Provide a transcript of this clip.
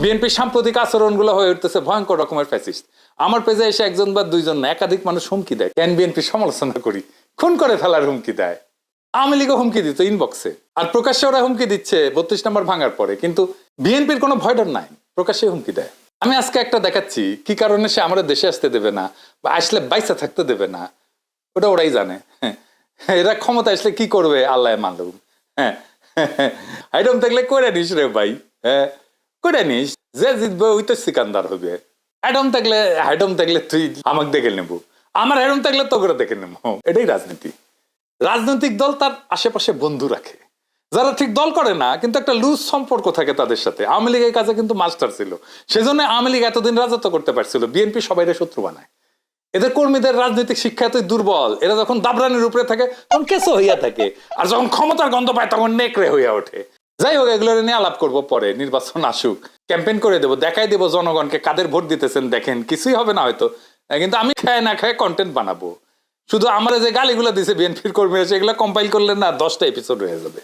বিএনপির সাম্প্রতিক আচরণগুলো হয়ে উঠতেছে ভয়ঙ্কর রকমের ফ্যাসিস্ট। আমার পেজে এসে একজন বা দুইজন না, একাধিক মানুষ হুমকি দেয়, কেন বিএনপির সমালোচনা করি, খুন করে ফেলার হুমকি দেয়। আওয়ামী লীগও হুমকি দিত ইনবক্সে, আর প্রকাশ্যে ওরা হুমকি দিচ্ছে 32 নম্বর ভাঙার পরে, কিন্তু বিএনপির কোনো ভয় ডর নাই, প্রকাশ্যে হুমকি দেয়। আমি আজকে একটা দেখাচ্ছি কি কারণে সে আমাদের দেশে আসতে দেবে না বা আসলে বাইসা থাকতে দেবে না, ওটা ওরাই জানে। এরা ক্ষমতা আসলে কি করবে আল্লাহ মালুম। হ্যাঁ, হাইডম থাকলে করে নিস রে ভাই, হ্যাঁ করে নিস, যে জিতবে ওই তো সিকান্দার হবে। হাইডম থাকলে তুই আমাকে দেখে নেবো, আমার হাইডম থাকলে তো করে দেখে নেবো। এটাই রাজনীতি। রাজনৈতিক দল তার আশেপাশে বন্ধু রাখে, যারা ঠিক দল করে না কিন্তু একটা লুজ সম্পর্ক থাকে তাদের সাথে। আওয়ামী লীগের কাছে কিন্তু মাস্টার ছিল, সেজন্য আওয়ামী লীগ এতদিন রাজত্ব করতে পারছিল। বিএনপি সবাই শত্রু বানায়, এদের কর্মীদের রাজনৈতিক শিক্ষা এতই দুর্বল, এরা যখন দাবরানির উপরে থাকে তখন কেসো হইয়া থাকে, আর যখন ক্ষমতার গন্ধ পায় তখন নেকড়ে হইয়া ওঠে। যাই হোক, এগুলো নিয়ে আলাপ করবো পরে, নির্বাচন আসুক, ক্যাম্পেইন করে দেবো, দেখাই দেবো জনগণকে কাদের ভোট দিতেছেন, দেখেন কিছুই হবে না হয়তো, কিন্তু আমি খায় না খায় কন্টেন্ট বানাবো। শুধু আমরা যে গালিগুলো দিছে বিএনপির কর্মীরা, সেগুলো কম্পাইল করলে না 10টা এপিসোড হয়ে যাবে।